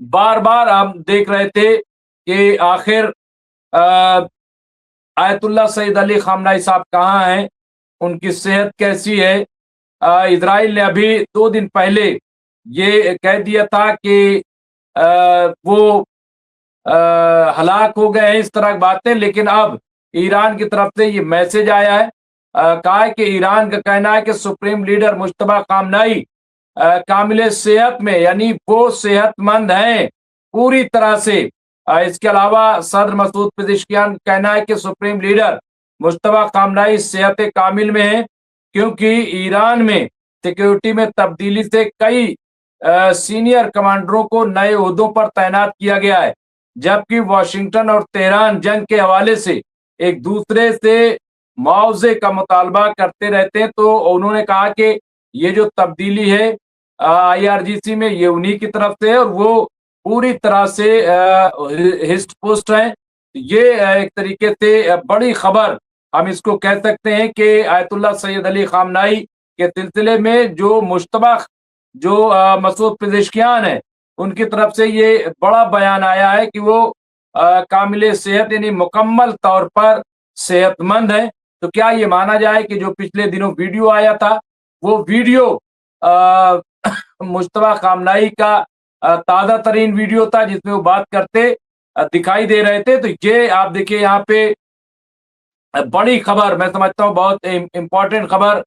बार बार हम देख रहे थे कि आखिर आयतुल्ला सईद अली खामनाई साहब कहाँ हैं, उनकी सेहत कैसी है। इजराइल ने अभी 2 दिन पहले ये कह दिया था कि वो हलाक हो गए हैं, इस तरह की बातें। लेकिन अब ईरान की तरफ से ये मैसेज आया है, कहा है कि ईरान का कहना है कि सुप्रीम लीडर मुश्तबा खामनाई कामिल सेहत में, यानी वो सेहतमंद हैं पूरी तरह से। इसके अलावा सदर मसूद पेज़ेश्कियान का कहना है कि सुप्रीम लीडर मुश्तबा खामनाई सेहत कामिल में है, क्योंकि ईरान में सिक्योरिटी में तब्दीली से कई सीनियर कमांडरों को नए ओहदों पर तैनात किया गया है, जबकि वाशिंगटन और तेहरान जंग के हवाले से एक दूसरे से मुआवजे का मुतालबा करते रहते हैं। तो उन्होंने कहा कि ये जो तब्दीली है IRGC में, ये उन्हीं की तरफ से है और वो पूरी तरह से हिस्ट पोस्ट है। ये एक तरीके से बड़ी खबर हम इसको कह सकते हैं कि आयतुल्ला सैयद अली खामनाई के सिलसिले में जो मुश्तबा जो मसूद पेज़ेश्कियान है, उनकी तरफ से ये बड़ा बयान आया है कि वो कामिल सेहत यानी मुकम्मल तौर पर सेहतमंद है। तो क्या ये माना जाए कि जो पिछले दिनों वीडियो आया था, वो वीडियो मुश्तबा खामनाई का ताज़ा तरीन वीडियो था, जिसमें वो बात करते दिखाई दे रहे थे। तो ये आप देखिए यहाँ पे बड़ी खबर, मैं समझता हूँ बहुत इम्पोर्टेंट खबर।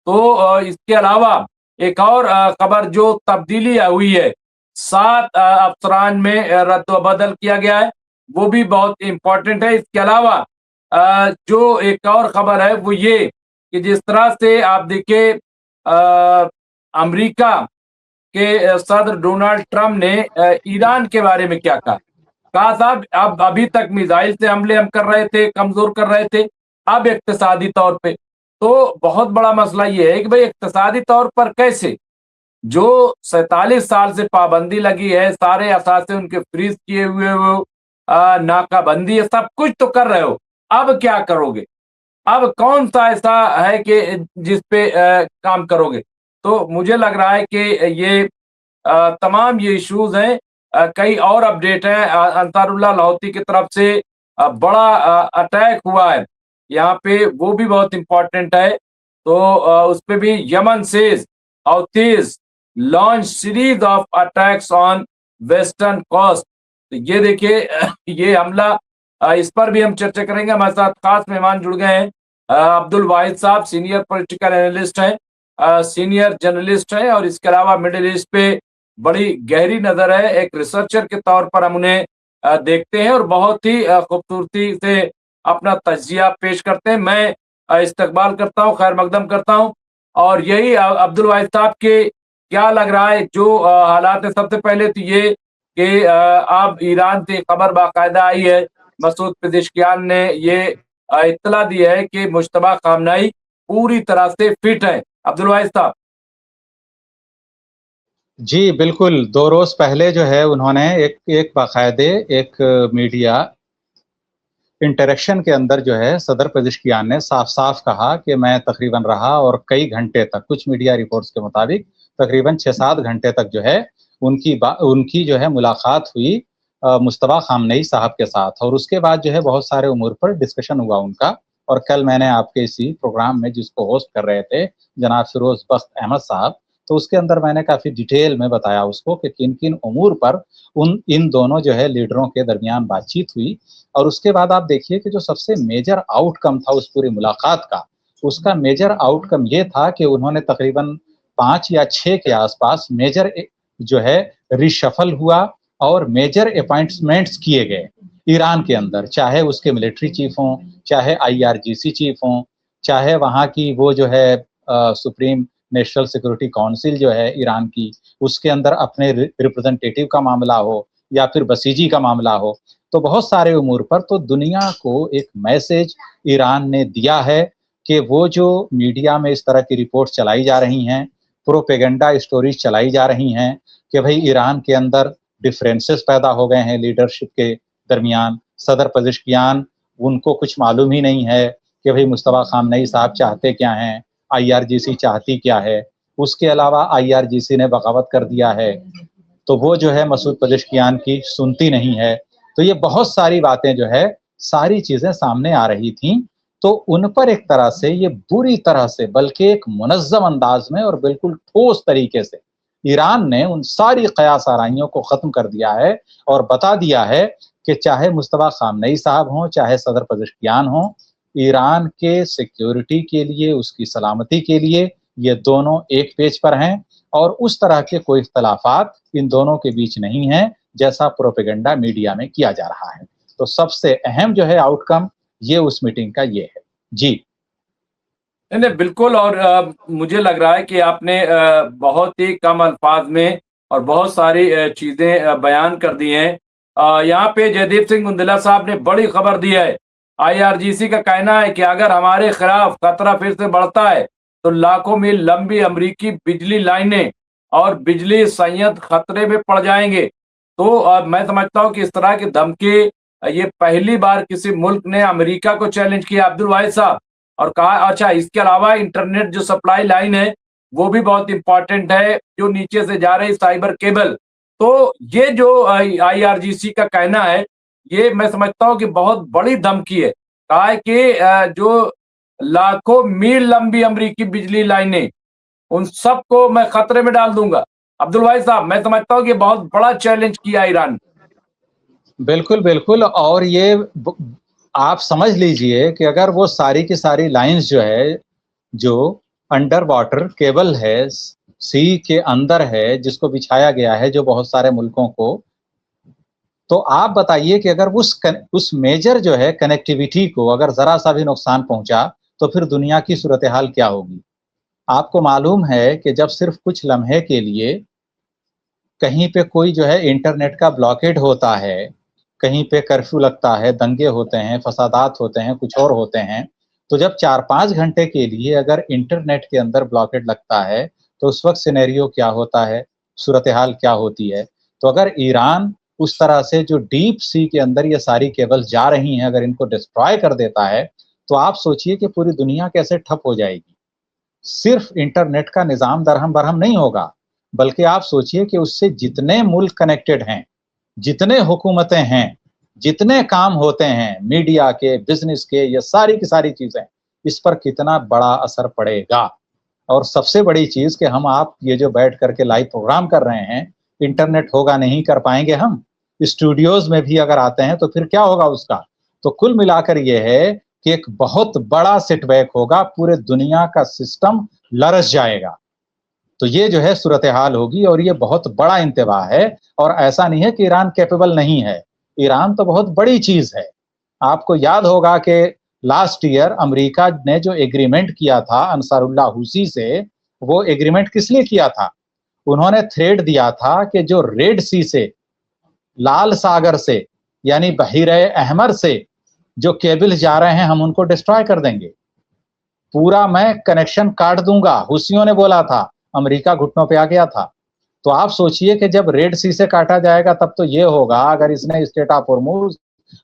तो इसके अलावा एक और खबर जो तब्दीली हुई है, 7 अफसरान में रद्द-व-बदल किया गया है, वो भी बहुत इम्पोर्टेंट है। इसके अलावा जो एक और खबर है वो ये कि जिस तरह से आप देखिए अमेरिका के सदर डोनाल्ड ट्रंप ने ईरान के बारे में क्या कहा। कहा साहब अब अभी तक मिसाइल से हमले हम कर रहे थे, कमजोर कर रहे थे, अब इक्तिसादी तौर पे। तो बहुत बड़ा मसला ये है कि भाई इक्तिसादी तौर पर कैसे, जो 47 साल से पाबंदी लगी है, सारे असासे उनके फ्रीज किए हुए, वो नाकाबंदी है, सब कुछ तो कर रहे हो, अब क्या करोगे, अब कौन सा ऐसा है कि जिस पे काम करोगे। तो मुझे लग रहा है कि ये तमाम ये इश्यूज हैं। कई और अपडेट हैं, अंसारुल्लाह लाहौती की तरफ से बड़ा अटैक हुआ है यहाँ पे, वो भी बहुत इंपॉर्टेंट है। तो उस पे भी Yemen says Houthis launch series of attacks on western coast. तो ये देखिए ये हमला, इस पर भी हम चर्चा करेंगे। हमारे साथ खास मेहमान जुड़ गए हैं, अब्दुल वाहिद साहब सीनियर पॉलिटिकल एनालिस्ट हैं, सीनियर जर्नलिस्ट हैं, और इसके अलावा मिडिल ईस्ट पे बड़ी गहरी नजर है, एक रिसर्चर के तौर पर हम उन्हें देखते हैं और बहुत ही खूबसूरती से अपना तजिया पेश करते हैं। मैं इस्तकबाल करता हूँ, खैर मकदम करता हूँ। और यही अब्दुल वाहिद साहब के क्या लग रहा है जो हालात है। सबसे पहले तो ये कि अब ईरान से खबर बाकायदा आई है, मसूद पेज़ेश्कियान ने ये इत्तला दी है कि मुश्तबा खामनाई पूरी तरह से फिट है। अब्दुल वाहिद साहब। जी बिल्कुल, 2 रोज पहले जो है उन्होंने एक बाकायदे एक मीडिया इंटरेक्शन के अंदर जो है सदर पेज़ेश्कियान ने साफ साफ कहा कि मैं तकरीबन रहा और कई घंटे तक, कुछ मीडिया रिपोर्ट्स के मुताबिक तकरीबन 6-7 घंटे तक जो है उनकी जो है मुलाकात हुई मुश्तबा खामनेई साहब के साथ, और उसके बाद जो है बहुत सारे उमूर पर डिस्कशन हुआ उनका। और कल मैंने आपके इसी प्रोग्राम में जिसको होस्ट कर रहे थे जनाब फिरोज बख्त अहमद साहब, तो उसके अंदर मैंने काफ़ी डिटेल में बताया उसको कि किन-किन उमूर पर इन दोनों जो है लीडरों के दरमियान बातचीत हुई। और उसके बाद आप देखिए कि जो सबसे मेजर आउटकम था उस पूरी मुलाकात का, उसका मेजर आउटकम ये था कि उन्होंने तकरीबन 5 या 6 के आसपास मेजर जो है रिशफल हुआ और मेजर अपॉइंटमेंट्स किए गए ईरान के अंदर, चाहे उसके मिलिट्री चीफ हों, चाहे IRGC चीफ हों, चाहे वहाँ की वो जो है सुप्रीम नेशनल सिक्योरिटी काउंसिल जो है ईरान की, उसके अंदर अपने रिप्रेजेंटेटिव का मामला हो या फिर बसीजी का मामला हो। तो बहुत सारे उमूर पर तो दुनिया को एक मैसेज ईरान ने दिया है कि वो जो मीडिया में इस तरह की रिपोर्ट चलाई जा रही हैं, प्रोपेगेंडा स्टोरीज चलाई जा रही हैं कि भाई ईरान के अंदर डिफरेंसेस पैदा हो गए हैं लीडरशिप के दरमियान, सदर पेज़ेश्कियान उनको कुछ मालूम ही नहीं है कि भाई मुश्तबा खामनेई साहब चाहते क्या हैं, IRGC चाहती क्या है। उसके अलावा IRGC ने बगावत कर दिया है تو وہ جو ہے مسعود پزشکیان کی سنتی نہیں ہے. تو یہ بہت ساری باتیں جو ہے ساری چیزیں سامنے آ رہی تھیں. تو ان پر ایک طرح سے یہ بری طرح سے بلکہ ایک منظم انداز میں اور بالکل ٹھوس طریقے سے ایران نے ان ساری قیاس آرائیوں کو ختم کر دیا ہے اور بتا دیا ہے کہ چاہے مصطفیٰ خامنئی صاحب ہوں چاہے صدر پزشکیان ہوں، ایران کے سیکیورٹی کے لیے، اس کی سلامتی کے لیے یہ دونوں ایک پیج پر ہیں، اور اس طرح کے کوئی اختلافات ان دونوں کے بیچ نہیں ہیں جیسا پروپیگنڈا میڈیا میں کیا جا رہا ہے. تو سب سے اہم جو ہے آؤٹ کم یہ اس میٹنگ کا یہ ہے. جی نہیں بالکل. اور مجھے لگ رہا ہے کہ آپ نے بہت ہی کم الفاظ میں اور بہت ساری چیزیں بیان کر دی ہیں. یہاں پہ جیدیپ سنگھ گندلا صاحب نے بڑی خبر دی ہے. IRGC کا کہنا ہے کہ اگر ہمارے خلاف خطرہ پھر سے بڑھتا ہے تو لاکھوں میل لمبی امریکی بجلی لائنیں اور بجلی صنعت خطرے میں پڑ جائیں گے. تو میں سمجھتا ہوں کہ اس طرح کی دھمکی یہ پہلی بار کسی ملک نے امریکہ کو چیلنج کیا عبد الواحد صاحب، اور کہا اچھا اس کے علاوہ انٹرنیٹ جو سپلائی لائن ہے وہ بھی بہت امپورٹنٹ ہے، جو نیچے سے جا رہی سائبر کیبل. تو یہ جو IRGC کا کہنا ہے یہ میں سمجھتا ہوں کہ بہت بڑی دھمکی ہے. کہا ہے کہ جو لاکھوں میل لمبی امریکی بجلی لائنیں ان سب کو میں خطرے میں ڈال دوں گا. عبد الواحد صاحب میں سمجھتا ہوں کہ بہت بڑا چیلنج کیا ایران. بالکل بالکل. اور یہ آپ سمجھ لیجئے کہ اگر وہ ساری کی ساری لائنز جو ہے جو انڈر واٹر کیبل ہے، سی کے اندر ہے، جس کو بچھایا گیا ہے جو بہت سارے ملکوں کو، تو آپ بتائیے کہ اگر اس میجر جو ہے کنیکٹیویٹی کو اگر ذرا سا بھی نقصان پہنچا تو پھر دنیا کی صورتحال کیا ہوگی؟ آپ کو معلوم ہے کہ جب صرف کچھ لمحے کے لیے کہیں پہ کوئی جو ہے انٹرنیٹ کا بلاکیڈ ہوتا ہے، کہیں پہ کرفیو لگتا ہے، دنگے ہوتے ہیں، فسادات ہوتے ہیں، کچھ اور ہوتے ہیں، تو جب 4-5 گھنٹے کے لیے اگر انٹرنیٹ کے اندر بلاکیڈ لگتا ہے تو اس وقت سینیریو کیا ہوتا ہے، صورتحال کیا ہوتی ہے؟ تو اگر ایران اس طرح سے جو ڈیپ سی کے اندر یہ ساری کیبل جا رہی ہیں اگر ان کو ڈسٹرائے کر دیتا ہے تو آپ سوچئے کہ پوری دنیا کیسے ٹھپ ہو جائے گی. صرف انٹرنیٹ کا نظام درہم برہم نہیں ہوگا، بلکہ آپ سوچئے کہ اس سے جتنے ملک کنیکٹڈ ہیں، جتنے حکومتیں ہیں، جتنے کام ہوتے ہیں میڈیا کے، بزنس کے، یہ ساری کی ساری چیزیں، اس پر کتنا بڑا اثر پڑے گا. اور سب سے بڑی چیز کہ ہم آپ یہ جو بیٹھ کر کے لائیو پروگرام کر رہے ہیں، انٹرنیٹ ہوگا نہیں کر پائیں گے، ہم اسٹوڈیوز میں بھی اگر آتے ہیں تو پھر کیا ہوگا اس کا؟ تو کل ملا کر یہ ہے کہ ایک بہت بڑا سیٹ بیک ہوگا، پورے دنیا کا سسٹم لرز جائے گا. تو یہ جو ہے صورتحال ہوگی اور یہ بہت بڑا انتباہ ہے. اور ایسا نہیں ہے کہ ایران کیپیبل نہیں ہے، ایران تو بہت بڑی چیز ہے. آپ کو یاد ہوگا کہ لاسٹ ایئر امریکہ نے جو ایگریمنٹ کیا تھا انصار اللہ حوثی سے، وہ ایگریمنٹ کس لیے کیا تھا؟ انہوں نے تھریٹ دیا تھا کہ جو ریڈ سی سے، لال ساگر سے، یعنی بحیرہ احمر سے جو کیبل جا رہے ہیں ہم ان کو ڈسٹرائے کر دیں گے، پورا میں کنیکشن کاٹ دوں گا. حوثیوں نے بولا تھا، امریکہ گھٹنوں پہ آ گیا تھا. تو آپ سوچئے کہ جب ریڈ سی سے کاٹا جائے گا تب تو یہ ہوگا، اگر اس نے اسٹریٹ آف ہرمز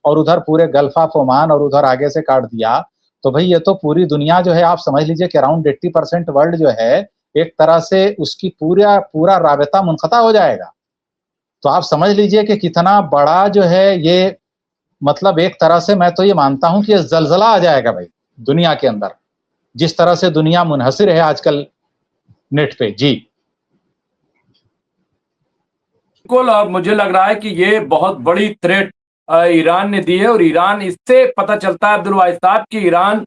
اور ادھر پورے گلف آف عمان اور ادھر آگے سے کاٹ دیا تو بھئی یہ تو پوری دنیا جو ہے آپ سمجھ لیجئے کہ اراؤنڈ 80% ورلڈ جو ہے ایک طرح سے اس کی پورا رابطہ منقطع ہو جائے گا. تو آپ سمجھ لیجئے کہ کتنا بڑا جو ہے یہ، مطلب ایک طرح سے میں تو یہ مانتا ہوں کہ یہ زلزلہ آ جائے گا بھائی دنیا کے اندر، جس طرح سے دنیا منحصر ہے آج کل نیٹ پہ. جی بالکل. اور مجھے لگ رہا ہے کہ یہ بہت بڑی تھریٹ ایران نے دی ہے، اور ایران اس سے پتہ چلتا ہے عبد الواحد صاحب کہ ایران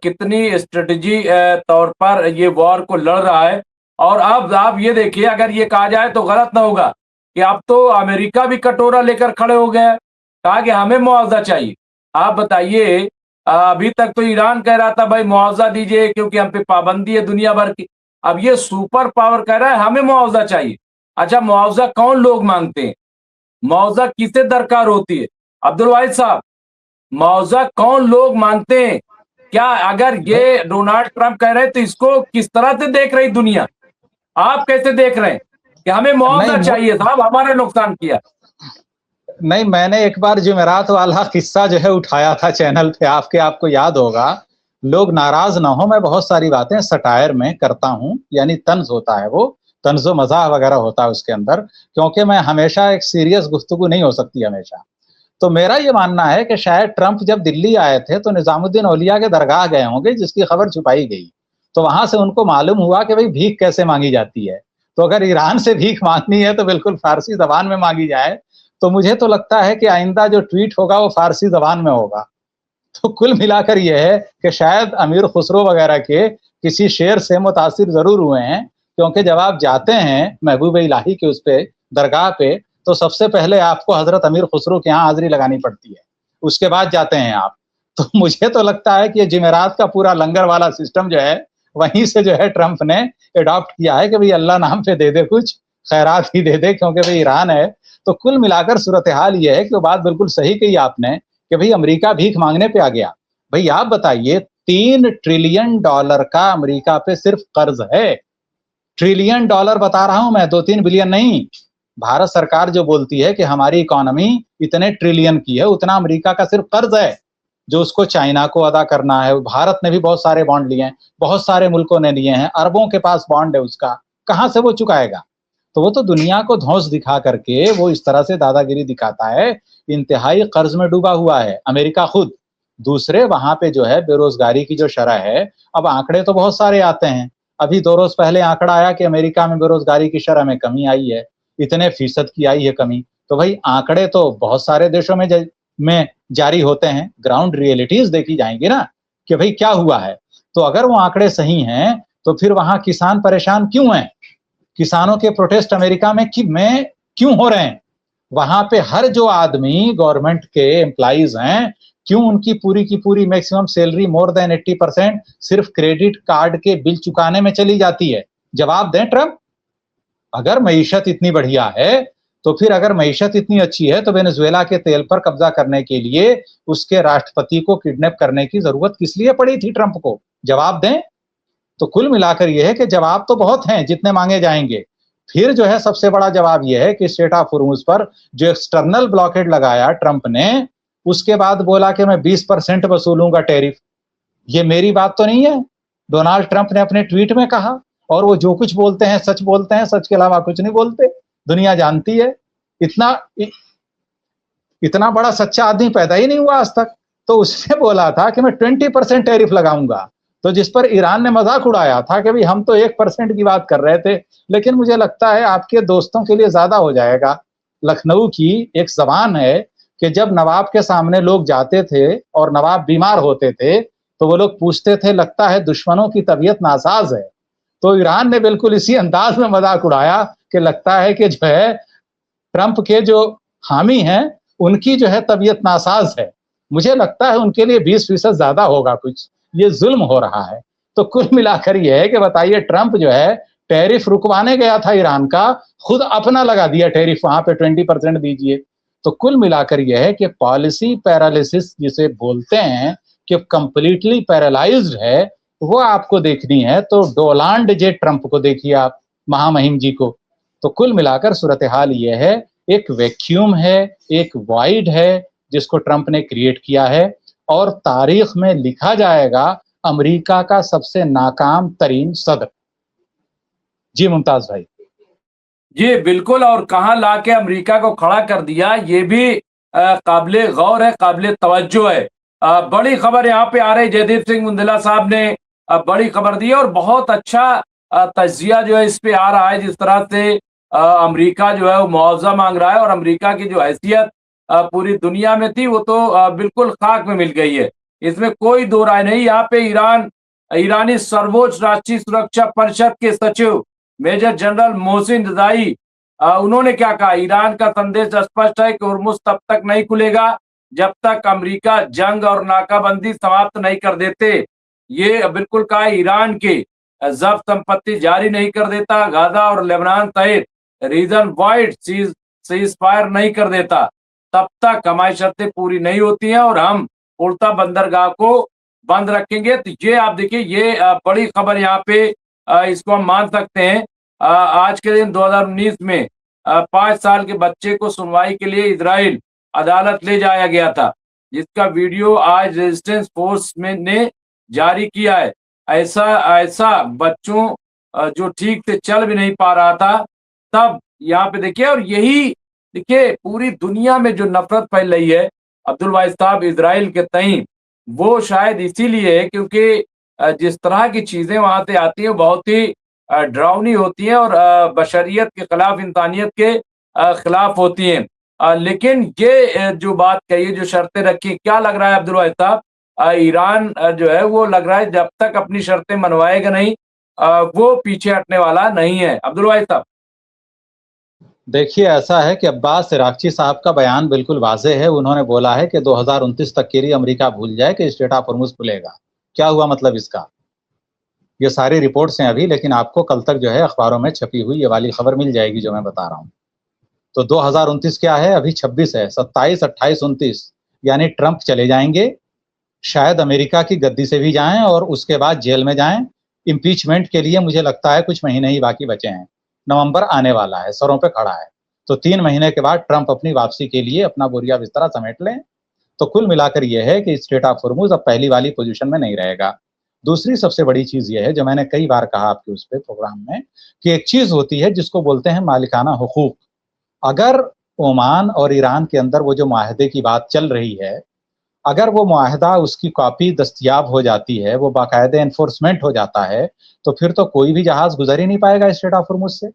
کتنی اسٹریٹجی طور پر یہ وار کو لڑ رہا ہے. اور اب آپ یہ دیکھیے، اگر یہ کہا جائے تو غلط نہ ہوگا کہ اب تو امریکہ بھی کٹورا لے کر کھڑے ہو گیا، کہا کہ ہمیں معاوضہ چاہیے. آپ بتائیے، ابھی تک تو ایران کہہ رہا تھا بھائی معاوضہ دیجئے کیونکہ ہم پہ پابندی ہے دنیا بھر کی، اب یہ سپر پاور کہہ رہا ہے ہمیں معاوضہ چاہیے. اچھا معاوضہ کون لوگ مانگتے ہیں؟ معاوضہ کسے درکار ہوتی ہے عبد الواحد صاحب؟ معاوضہ کون لوگ مانتے ہیں؟ کیا اگر یہ ڈونالڈ ٹرمپ کہہ رہے تو اس کو کس طرح سے دیکھ رہی دنیا؟ آپ کیسے دیکھ رہے ہیں کہ ہمیں معاوضہ چاہیے صاحب، ہمارے نقصان کیا؟ نہیں، میں نے ایک بار جمعرات والا قصہ جو ہے اٹھایا تھا چینل پہ، آپ کو یاد ہوگا. لوگ ناراض نہ ہو، میں بہت ساری باتیں سٹائر میں کرتا ہوں، یعنی طنز ہوتا ہے وہ، तंज मज़ाह वगैरह होता है उसके अंदर, क्योंकि मैं हमेशा एक सीरियस गुफ्तगू नहीं हो सकती हमेशा। तो मेरा ये मानना है कि शायद ट्रंप जब दिल्ली आए थे तो निजामुद्दीन औलिया के दरगाह गए होंगे, जिसकी खबर छुपाई गई। तो वहां से उनको मालूम हुआ कि भाई भीख कैसे मांगी जाती है। तो अगर ईरान से भीख मांगनी है तो बिल्कुल फारसी जबान में मांगी जाए। तो मुझे तो लगता है कि आइंदा जो ट्वीट होगा वो फारसी जबान में होगा। तो कुल मिलाकर यह है कि शायद अमीर खुसरो वगैरह के किसी शेर से मुतासिर जरूर हुए हैं, क्योंकि जब आप जाते हैं महबूब इलाही के उस पे दरगाह पे, तो सबसे पहले आपको हजरत अमीर खुसरो के यहाँ हाजिरी लगानी पड़ती है, उसके बाद जाते हैं आप। तो मुझे तो लगता है कि ये जिमेरात का पूरा लंगर वाला सिस्टम जो है वहीं से जो है ट्रंप ने अडॉप्ट किया है कि भाई अल्लाह नाम पे दे दे, कुछ खैरात ही दे दे, क्योंकि भाई ईरान है। तो कुल मिलाकर सूरत हाल ये है कि वो बात बिल्कुल सही कही आपने कि भाई अमेरिका भीख मांगने पे आ गया। भाई आप बताइए, $3 ट्रिलियन का अमेरिका पे सिर्फ कर्ज है। ट्रिलियन डॉलर बता रहा हूं मैं, 2-3 बिलियन नहीं। भारत सरकार जो बोलती है कि हमारी इकोनॉमी इतने ट्रिलियन की है, उतना अमेरिका का सिर्फ कर्ज है जो उसको चाइना को अदा करना है। भारत ने भी बहुत सारे बॉन्ड लिए हैं, बहुत सारे मुल्कों ने लिए हैं, अरबों के पास बॉन्ड है उसका, कहां से वो चुकाएगा? तो वो तो दुनिया को धौंस दिखा करके वो इस तरह से दादागिरी दिखाता है, इंतहाई कर्ज में डूबा हुआ है अमेरिका खुद। दूसरे वहां पे जो है बेरोजगारी की जो शरह है, अब आंकड़े तो बहुत सारे आते हैं। अभी 2 रोज पहले आंकड़ा आया कि अमेरिका में बेरोजगारी की शरह में कमी आई है, इतने फीसद की आई है कमी। तो भाई आंकड़े तो बहुत सारे देशों में जारी होते हैं, ग्राउंड रियलिटीज देखी जाएंगी ना कि भाई क्या हुआ है। तो अगर वो आंकड़े सही हैं तो फिर वहां किसान परेशान क्यों हैं? किसानों के प्रोटेस्ट अमेरिका में क्यों हो रहे हैं? वहां पे हर जो आदमी गवर्नमेंट के एम्प्लॉइज हैं, क्यों उनकी पूरी की पूरी मैक्सिमम सैलरी मोर देन 80% सिर्फ क्रेडिट कार्ड के बिल चुकाने में चली जाती है? जवाब दें ट्रंप। अगर मईशत इतनी बढ़िया है तो फिर अगर मईशत इतनी अच्छी है तो वेनेजुएला के तेल पर कब्जा करने के लिए उसके राष्ट्रपति को किडनैप करने की जरूरत किस लिए पड़ी थी ट्रंप को? जवाब दें। तो कुल मिलाकर यह है कि जवाब तो बहुत हैं जितने मांगे जाएंगे। फिर जो है सबसे बड़ा जवाब यह है कि स्ट्रेट ऑफ हॉर्मुज पर जो एक्सटर्नल ब्लॉकेड लगाया ट्रंप ने, उसके बाद बोला कि मैं 20% वसूलूंगा टैरिफ। ये मेरी बात तो नहीं है, डोनाल्ड ट्रंप ने अपने ट्वीट में कहा। और वो जो कुछ बोलते हैं सच बोलते हैं, सच के अलावा कुछ नहीं बोलते, दुनिया जानती है। इतना इतना बड़ा सच्चा आदमी पैदा ही नहीं हुआ आज तक। तो उसने बोला था कि मैं 20% टैरिफ लगाऊंगा, तो जिस पर ईरान ने मजाक उड़ाया था कि भाई हम तो 1% की बात कर रहे थे। लेकिन मुझे लगता है आपके दोस्तों के लिए ज्यादा हो जाएगा। लखनऊ की एक जबान है कि जब नवाब के सामने लोग जाते थे और नवाब बीमार होते थे तो वो लोग पूछते थे, लगता है दुश्मनों की तबीयत नासाज है। तो ईरान ने बिल्कुल इसी अंदाज में मजाक उड़ाया कि लगता है कि जो है ट्रंप के जो हामी हैं उनकी जो है तबीयत नासाज है। मुझे लगता है उनके लिए 20% ज्यादा होगा कुछ, ये जुल्म हो रहा है। तो कुल मिलाकर यह है कि बताइए, ट्रंप जो है टैरिफ रुकवाने गया था ईरान का, खुद अपना लगा दिया टैरिफ, वहां पे 20% दीजिए। तो कुल मिलाकर यह है कि पॉलिसी पैरालिसिस जिसे बोलते हैं कि कंप्लीटली पैरालाइज्ड है, वो आपको देखनी है तो डोनाल्ड जे ट्रंप को देखिए आप, महामहिम जी को। तो कुल मिलाकर सूरत हाल ये है, एक वैक्यूम है, एक वाइड है जिसको ट्रंप ने क्रिएट किया है, और तारीख में लिखा जाएगा अमेरिका का सबसे नाकाम तरीन सदर। जी मुमताज भाई। जी बिल्कुल, और कहाँ लाके अमेरिका को खड़ा कर दिया, ये भी काबिले गौर है, काबिले तवज्जो है। बड़ी खबर यहाँ पे आ रही, जयदीप सिंह मुंदला साहब ने बड़ी खबर दी है, और बहुत अच्छा तजिया जो है इस पे आ रहा है, जिस तरह से अमेरिका जो है वो मुआवजा मांग रहा है, और अमेरिका की जो हैसियत पूरी दुनिया में थी वो तो बिल्कुल खाक में मिल गई है, इसमें कोई दो राय नहीं। यहाँ पे ईरानी सर्वोच्च राष्ट्रीय सुरक्षा परिषद के सचिव मेजर जनरल मोहसिन रजाई, उन्होंने क्या कहा, ईरान का संदेश स्पष्ट है कि हुर्मुज तब तक नहीं खुलेगा जब तक अमेरिका जंग और नाकाबंदी समाप्त नहीं कर देते। ये बिल्कुल कहा, ईरान की जब्त संपत्ति जारी नहीं कर देता, गाजा और लेबनान सहित रीजन वाइड सीज फायर नहीं कर देता, तब तक हमारी शर्तें पूरी नहीं होती हैं और हम उड़ता बंदरगाह को बंद रखेंगे। तो ये आप देखिए, ये बड़ी खबर यहाँ पे इसको हम मान सकते हैं। आज के दिन 2019 में 5 साल के बच्चे को सुनवाई के लिए इजराइल अदालत ले जाया गया था, जिसका वीडियो आज रेजिस्टेंस फोर्स ने जारी किया है। ऐसा बच्चों जो ठीक से चल भी नहीं पा रहा था, तब यहाँ पे देखिए, और यही देखिए पूरी दुनिया में जो नफरत फैल रही है अब्दुल वाहिद साहब इजराइल के तई, वो शायद इसीलिए है क्योंकि जिस तरह की चीजें वहां से आती हैं बहुत ही डरावनी होती हैं और बशरियत के खिलाफ, इंसानियत के खिलाफ होती हैं। लेकिन ये जो बात कही है, जो शर्तें रखी, क्या लग रहा है अब्दुल वाहिद साहब, ईरान जो है वो लग रहा है जब तक अपनी शर्तें मनवाएगा नहीं वो पीछे हटने वाला नहीं है। अब्दुल वाहिद साहब। देखिए, ऐसा है कि अब्बास इराक़ची साहब का बयान बिल्कुल वाज़ेह है। उन्होंने बोला है कि 2029 तक के लिए अमेरिका भूल जाए कि स्ट्रेट ऑफ हॉर्मुज़ खुलेगा। क्या हुआ मतलब इसका? ये सारी रिपोर्ट्स हैं अभी, लेकिन आपको कल तक जो है अखबारों में छपी हुई ये वाली खबर मिल जाएगी जो मैं बता रहा हूँ। तो 2029 क्या है? अभी 26 है, 27, 28, 29 यानी ट्रंप चले जाएंगे, शायद अमेरिका की गद्दी से भी जाएं और उसके बाद जेल में जाएं। इम्पीचमेंट के लिए मुझे लगता है कुछ महीने ही बाकी बचे हैं। नवंबर आने वाला है, सरों पे खड़ा है। तो 3 महीने के बाद ट्रंप अपनी वापसी के लिए अपना बोरिया बिस्तरा समेट लें। तो कुल मिलाकर यह है कि स्ट्रेट ऑफ हॉर्मुज़ अब पहली वाली पोजीशन में नहीं रहेगा। दूसरी सबसे बड़ी चीज़ यह है, जो मैंने कई बार कहा आपके उस पे प्रोग्राम में, कि एक चीज़ होती है जिसको बोलते हैं मालिकाना हुकूक। अगर ओमान और ईरान के अंदर वो जो मुआहदे की बात चल रही है, अगर वो मुआहदा उसकी कॉपी दस्तयाब हो जाती है, वो बाकायदे एनफोर्समेंट हो जाता है, तो फिर तो कोई भी जहाज गुजर ही नहीं पाएगा स्ट्रेट ऑफ हॉर्मुज़ से।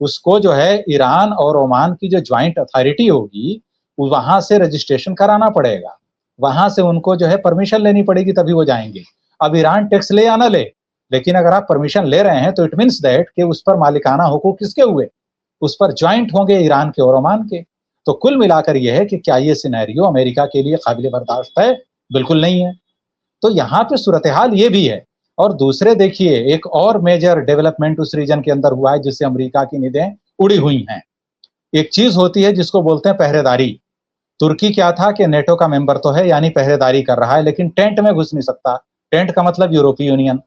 उसको जो है ईरान और ओमान की जो ज्वाइंट अथॉरिटी होगी, वहां से रजिस्ट्रेशन कराना पड़ेगा, वहां से उनको जो है परमिशन लेनी पड़ेगी, तभी वो जाएंगे। अब ईरान टैक्स ले या ना ले, लेकिन अगर आप परमिशन ले रहे हैं तो इट मीन्स दैट कि उस पर मालिकाना हुकूक किसके हुए? उस पर ज्वाइंट होंगे ईरान के और ओमान के। तो कुल मिलाकर यह है कि क्या ये सिनेरियो अमेरिका के लिए काबिल बर्दाश्त है? बिल्कुल नहीं है। तो यहाँ पे सूरत हाल ये भी है। और दूसरे देखिए, एक और मेजर डेवलपमेंट उस रीजन के अंदर हुआ है जिससे अमेरिका की निगाहें उड़ी हुई हैं। एक चीज होती है जिसको बोलते हैं पहरेदारी। तुर्की क्या था कि नेटो का मेंबर तो है, यानी पहरेदारी कर रहा है, लेकिन टेंट में घुस नहीं सकता। टेंट का मतलब यूरोपीय यूनियन।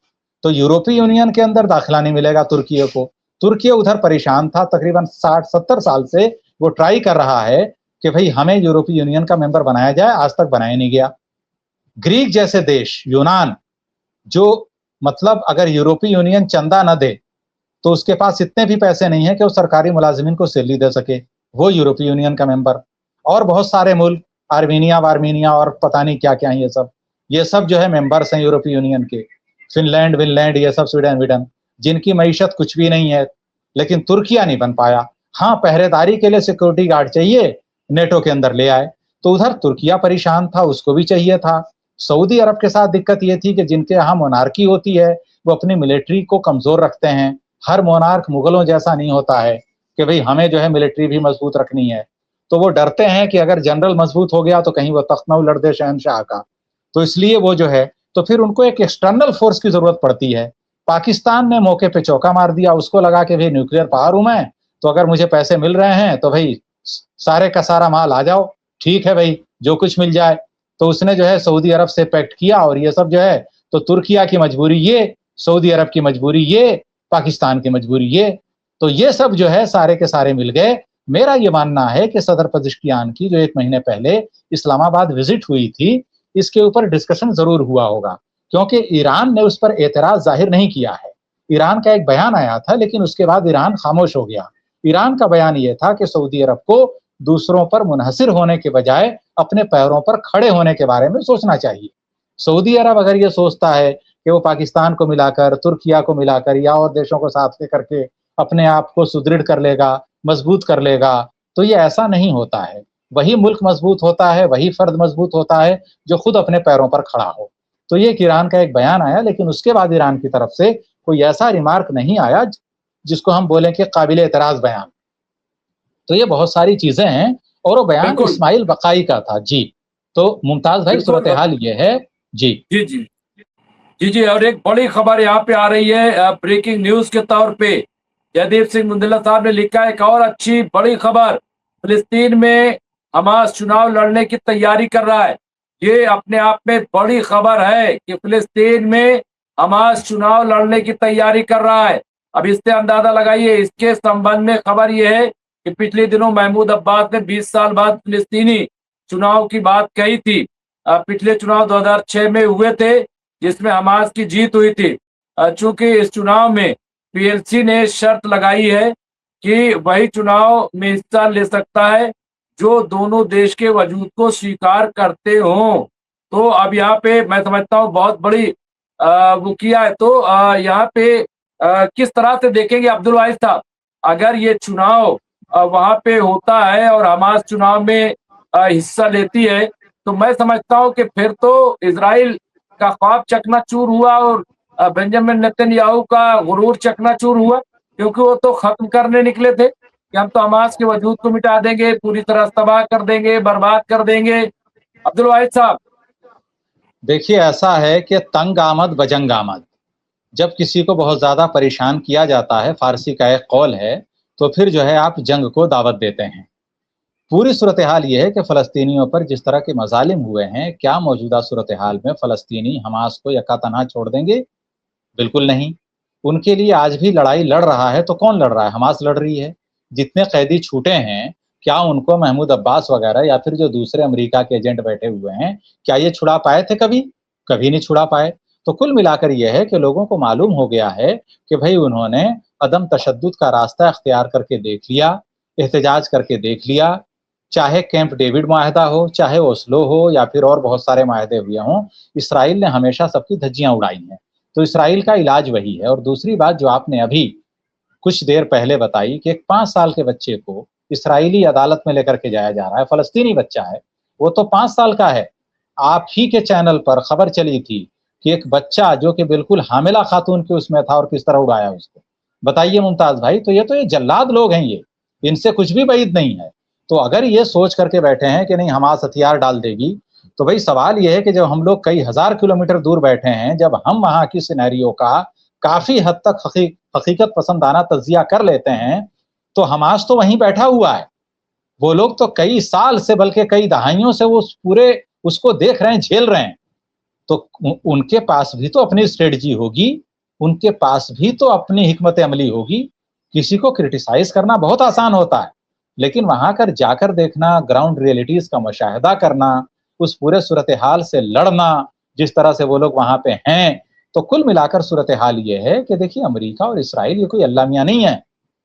तो यूरोपीय यूनियन के अंदर दाखिला नहीं मिलेगा तुर्की को। तुर्की उधर परेशान था, तकरीबन 60-70 साल से वो ट्राई कर रहा है कि भाई हमें यूरोपीय यूनियन का मेंबर बनाया जाए, आज तक बनाया नहीं गया। ग्रीक जैसे देश, यूनान, जो मतलब अगर यूरोपीय यूनियन चंदा न दे तो उसके पास इतने भी पैसे नहीं है कि वो सरकारी मुलाजिमीन को सैलरी दे सके, वो यूरोपीय यूनियन का मेंबर। और बहुत सारे मुल्क, आर्मीनिया वार्मीनिया और पता नहीं क्या क्या, ये सब जो है मेंबर्स हैं यूरोपीय यूनियन के। फिनलैंड विनलैंड, ये सब स्वीडन विडन, जिनकी मईशत कुछ भी नहीं है। लेकिन तुर्किया नहीं बन पाया। हाँ, पहरेदारी के लिए सिक्योरिटी गार्ड चाहिए, नेटो के अंदर ले आए। तो उधर तुर्किया परेशान था, उसको भी चाहिए था। सऊदी अरब के साथ दिक्कत ये थी कि जिनके यहाँ मोनार्की होती है वो अपनी मिलिट्री को कमजोर रखते हैं। हर मोनार्क मुगलों जैसा नहीं होता है कि भाई हमें जो है मिलिट्री भी मजबूत रखनी है। तो वो डरते हैं कि अगर जनरल मजबूत हो गया तो कहीं वो तख्त न उलट दे शहनशाह का। तो इसलिए वो जो है, तो फिर उनको एक एक्सटर्नल फोर्स की जरूरत पड़ती है। पाकिस्तान ने मौके पे चौका मार दिया, उसको लगा कि भाई न्यूक्लियर पावर हूं मैं, तो अगर मुझे पैसे मिल रहे हैं तो भाई सारे का सारा माल आ जाओ, ठीक है भाई, जो कुछ मिल जाए। तो उसने जो है सऊदी अरब से पैक्ट किया, और ये सब जो है, तो तुर्किया की मजबूरी ये, सऊदी अरब की मजबूरी ये, पाकिस्तान की मजबूरी ये। तो ये सब जो है सारे के सारे मिल गए। मेरा ये मानना है कि सदर पज़ेश्कियान की जो 1 महीने पहले इस्लामाबाद विजिट हुई थी, इसके ऊपर डिस्कशन जरूर हुआ होगा, क्योंकि ईरान ने उस पर एतराज जाहिर नहीं किया है। ईरान का एक बयान आया था, लेकिन उसके बाद ईरान खामोश हो गया। ईरान का बयान यह था कि सऊदी अरब को दूसरों पर मुनहसिर होने के बजाय अपने पैरों पर खड़े होने के बारे में सोचना चाहिए। सऊदी अरब अगर ये सोचता है कि वो पाकिस्तान को मिलाकर, तुर्किया को मिलाकर या और देशों को साथ ले करके अपने आप को सुदृढ़ कर लेगा, मजबूत कर लेगा, तो ये ऐसा नहीं होता है। वही मुल्क मजबूत होता है, वही फर्द मजबूत होता है जो खुद अपने पैरों पर खड़ा हो। तो ये ईरान का एक बयान आया, लेकिन उसके बाद ईरान की तरफ से कोई ऐसा रिमार्क नहीं आया जिसको हम बोलें कि काबिल एतराज बयान। तो ये बहुत सारी चीजें हैं, और वो बयान बिल्कुल इस्माइल बकाई का था जी। तो मुमताज भाई, बिल्कुल। सूरत हाल ये है जी। जी जी जी जी। और एक बड़ी खबर यहाँ पे आ रही है ब्रेकिंग न्यूज के तौर पे, जयदीप सिंह मुंदला साहब ने लिखा है एक और अच्छी बड़ी खबर, फिलिस्तीन में हमास चुनाव लड़ने की तैयारी कर रहा है। ये अपने आप में बड़ी खबर है कि फिलिस्तीन में हमास चुनाव लड़ने की तैयारी कर रहा है। अब इससे अंदाजा लगाइए, इसके संबंध में खबर यह है कि पिछले दिनों महमूद अब्बास ने 20 साल बाद फिलिस्तीनी चुनाव की बात कही थी। पिछले चुनाव 2006 में हुए थे जिसमें हमास की जीत हुई थी। चूंकि इस चुनाव में पीएलसी ने शर्त लगाई है कि वही चुनाव में हिस्सा ले सकता है जो दोनों देश के वजूद को स्वीकार करते हों। तो अब यहाँ पे मैं समझता हूँ बहुत बड़ी वो किया है। तो यहाँ पे किस तरह से देखेंगे अब्दुल वाहिद साहब, अगर ये चुनाव वहां पे होता है और हमास चुनाव में हिस्सा लेती है, तो मैं समझता हूँ कि फिर तो इजराइल का ख्वाब चकनाचूर हुआ और बेंजामिन नेतन्याहू का गुरूर चकनाचूर हुआ, क्योंकि वो तो खत्म करने निकले थे कि हम तो हमास के वजूद को मिटा देंगे, पूरी तरह तबाह कर देंगे, बर्बाद कर देंगे। अब्दुल वाहिद साहब, देखिए, ऐसा है कि तंग आमद बजंग आमद, जब किसी को बहुत ज़्यादा परेशान किया जाता है, फारसी का एक कौल है, तो फिर जो है आप जंग को दावत देते हैं। पूरी सूरत हाल ये है कि फ़लस्तीनियों पर जिस तरह के मजालिम हुए हैं, क्या मौजूदा सूरत हाल में फ़लस्तीनी हमास को यका तनहा छोड़ देंगे? बिल्कुल नहीं। उनके लिए आज भी लड़ाई लड़ रहा है, तो कौन लड़ रहा है? हमास लड़ रही है। जितने कैदी छूटे हैं, क्या उनको महमूद अब्बास वगैरह या फिर जो दूसरे अमेरिका के एजेंट बैठे हुए हैं, क्या ये छुड़ा पाए थे कभी? कभी नहीं छुड़ा पाए। तो कुल मिलाकर यह है कि लोगों को मालूम हो गया है कि भाई उन्होंने अदम तशद्दुद का रास्ता अख्तियार करके देख लिया, एहतजाज करके देख लिया, चाहे कैंप डेविड माहदा हो, चाहे ओस्लो हो या फिर और बहुत सारे माहदे हुए हों, इसराइल ने हमेशा सबकी धज्जियां उड़ाई हैं। तो इसराइल का इलाज वही है। और दूसरी बात जो आपने अभी कुछ देर पहले बताई कि एक 5 साल के बच्चे को इसराइली अदालत में लेकर के जाया जा रहा है, फ़लस्तीनी बच्चा है, वो तो 5 साल का है। आप ही के चैनल पर खबर चली थी कि एक बच्चा जो कि बिल्कुल हामिला खातून के उसमें था और किस तरह उड़ाया उसको। बताइए मुमताज़ भाई, तो ये जल्लाद लोग हैं ये, इनसे कुछ भी बैद नहीं है। तो अगर ये सोच करके बैठे हैं कि नहीं हमास हथियार डाल देगी, तो भाई सवाल ये है कि जब हम लोग कई हज़ार किलोमीटर दूर बैठे हैं, जब हम वहाँ की सिनेरियो का काफ़ी हद तक हकीकत पसंदाना तज्जिया कर लेते हैं, तो हमास तो वहीं बैठा हुआ है। वो लोग तो कई साल से बल्कि कई दहाइयों से वो पूरे उसको देख रहे हैं, झेल रहे हैं। तो उनके पास भी तो अपनी स्ट्रेटजी होगी, उनके पास भी तो अपनी हिकमत अमली होगी। किसी को क्रिटिसाइज करना बहुत आसान होता है, लेकिन वहां कर जाकर देखना, ग्राउंड रियलिटीज का मुशाहिदा करना, उस पूरे सूरत हाल से लड़ना जिस तरह से वो लोग वहां पे हैं, तो कुल मिलाकर सूरत हाल ये है कि देखिए अमेरिका और इसराइल ये कोई अल्लाह मियां नहीं है।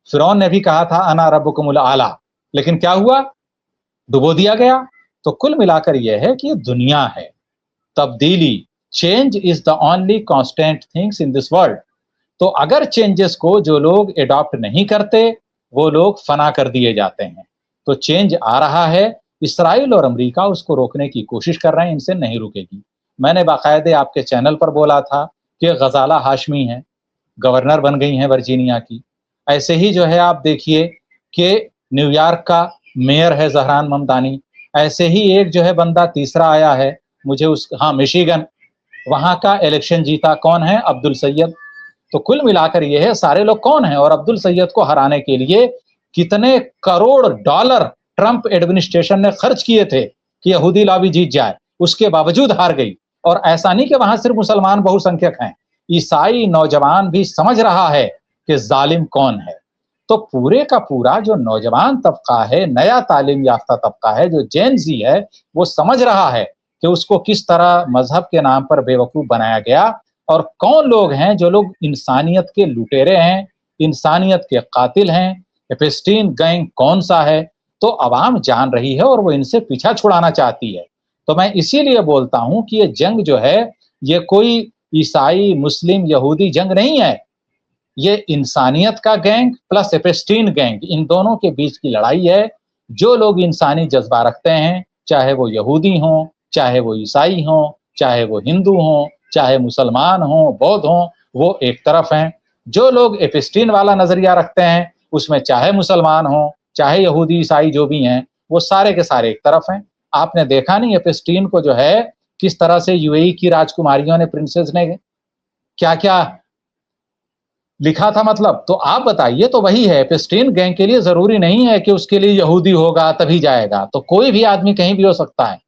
फिरौन ने भी कहा था अना रब्बुकुमुल आला, लेकिन क्या हुआ? डुबो दिया गया। तो कुल मिलाकर यह है कि ये दुनिया है, तब्दीली, change is the only constant things in this world. तो अगर चेंजेस को जो लोग एडॉप्ट नहीं करते, वो लोग फना कर दिए जाते हैं। तो चेंज आ रहा है, इसराइल और अमेरिका उसको रोकने की कोशिश कर रहे हैं, इनसे नहीं रुकेगी। मैंने बाकायदे आपके चैनल पर बोला था कि गजाला हाशमी है, गवर्नर बन गई हैं वर्जीनिया की। ऐसे ही जो है आप देखिए कि न्यूयॉर्क का मेयर है जहरान ममदानी। ऐसे ही एक जो है बंदा तीसरा आया है, मुझे उस मिशिगन, वहां का इलेक्शन जीता कौन है? अब्दुल सैयद। तो कुल मिलाकर ये है सारे लोग कौन हैं, और अब्दुल सैयद को हराने के लिए कितने करोड़ डॉलर ट्रंप एडमिनिस्ट्रेशन ने खर्च किए थे कि यहूदी लॉबी जीत जाए, उसके बावजूद हार गई। और ऐसा नहीं कि वहां सिर्फ मुसलमान बहुसंख्यक हैं, ईसाई नौजवान भी समझ रहा है कि जालिम कौन है। तो पूरे का पूरा जो नौजवान तबका है, नया तालीम याफ्ता तबका है, जो जेन जी है, वो समझ रहा है कि उसको किस तरह मजहब के नाम पर बेवकूफ बनाया गया, और कौन लोग हैं जो लोग इंसानियत के लुटेरे हैं, इंसानियत के कातिल हैं। एपस्टीन गैंग कौन सा है, तो अवाम जान रही है और वो इनसे पीछा छुड़ाना चाहती है। तो मैं इसीलिए बोलता हूं कि ये जंग जो है, ये कोई ईसाई मुस्लिम यहूदी जंग नहीं है, ये इंसानियत का गैंग प्लस एपस्टीन गैंग, इन दोनों के बीच की लड़ाई है। जो लोग इंसानी जज्बा रखते हैं, चाहे वो यहूदी हों, चाहे वो ईसाई हों, चाहे वो हिंदू हों, चाहे मुसलमान हों, बौद्ध हों, वो एक तरफ हैं। जो लोग एपस्टीन वाला नजरिया रखते हैं, उसमें चाहे मुसलमान हों, चाहे यहूदी ईसाई जो भी हैं, वो सारे के सारे एक तरफ हैं। आपने देखा नहीं एपस्टीन को जो है किस तरह से यूएई की राजकुमारियों ने, प्रिंसेस ने क्या क्या लिखा था, मतलब। तो आप बताइए, तो वही है, एपस्टीन गैंग के लिए जरूरी नहीं है कि उसके लिए यहूदी होगा तभी जाएगा, तो कोई भी आदमी कहीं भी हो सकता है।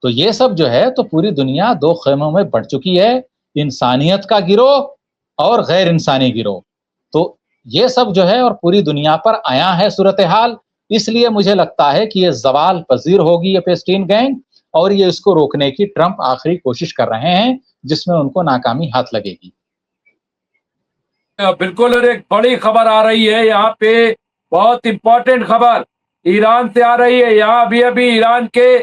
तो ये सब जो है, तो पूरी दुनिया दो खेमों में बढ़ चुकी है, इंसानियत का गिरोह और गैर इंसानी गिरोह। तो ये सब जो है और पूरी दुनिया पर आया है सूरत हाल। इसलिए मुझे लगता है कि ये जवाल पजीर होगी एपस्टीन गैंग, और ये इसको रोकने की ट्रंप आखिरी कोशिश कर रहे हैं, जिसमें उनको नाकामी हाथ लगेगी। बिल्कुल, और एक बड़ी खबर आ रही है यहाँ पे, बहुत इंपॉर्टेंट खबर ईरान से आ रही है। यहाँ अभी अभी ईरान के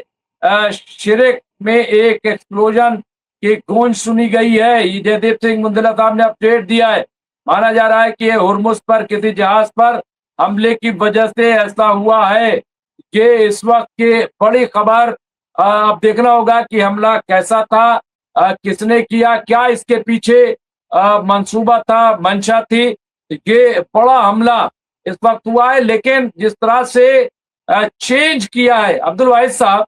शिरक में एक एक्सप्लोजन की गूंज सुनी गई है। ये जयदीप सिंह मुंदला साहब ने अपडेट दिया है। माना जा रहा है कि ये हुर्मुज पर किसी जहाज पर हमले की वजह से ऐसा हुआ है। ये इस वक्त की बड़ी खबर। अब देखना होगा कि हमला कैसा था, किसने किया, क्या इसके पीछे मंसूबा था, मंशा थी। ये बड़ा हमला इस वक्त हुआ है, लेकिन जिस तरह से चेंज किया है अब्दुल वाहिद साहब,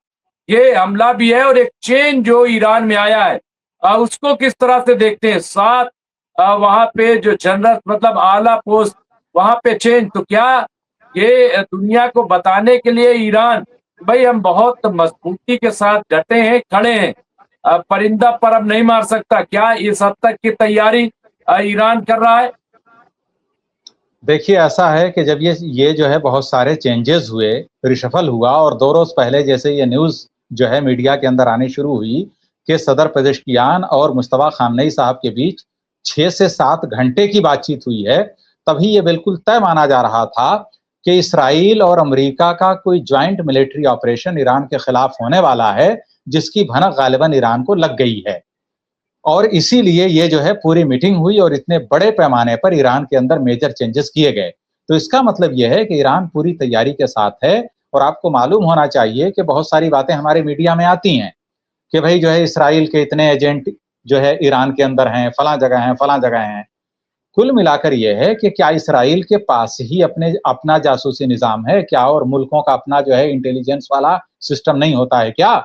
ये हमला भी है और एक चेंज जो ईरान में आया है, उसको किस तरह से देखते हैं? सात वहां पे जो जनरल मतलब आला पोस्ट वहां पे चेंज, तो क्या ये दुनिया को बताने के लिए ईरान, भाई हम बहुत मजबूती के साथ डटे हैं, खड़े हैं, परिंदा पर अब नहीं मार सकता, क्या इस हद तक की तैयारी ईरान कर रहा है? देखिए, ऐसा है कि जब ये जो है बहुत सारे चेंजेस हुए, रिशफल हुआ, और 2 रोज पहले जैसे ये न्यूज़ जो है मीडिया के अंदर आनी शुरू हुई कि सदर पेजेश्कियान और मुस्तफा खामनेई साहब के बीच 6 से 7 घंटे की बातचीत हुई है, तभी ये बिल्कुल तय माना जा रहा था कि इसराइल और अमेरिका का कोई जॉइंट मिलिट्री ऑपरेशन ईरान के खिलाफ होने वाला है, जिसकी भनक गालिबन ईरान को लग गई है। और इसीलिए ये जो है पूरी मीटिंग हुई और इतने बड़े पैमाने पर ईरान के अंदर मेजर चेंजेस किए गए। तो इसका मतलब ये है कि ईरान पूरी तैयारी के साथ है। और आपको मालूम होना चाहिए कि बहुत सारी बातें हमारे मीडिया में आती हैं कि भाई जो है इसराइल के इतने एजेंट जो है ईरान के अंदर हैं, फला जगह हैं, फला जगह हैं। कुल मिलाकर ये है कि क्या इसराइल के पास ही अपना जासूसी निजाम है क्या, और मुल्कों का अपना जो है इंटेलिजेंस वाला सिस्टम नहीं होता है क्या?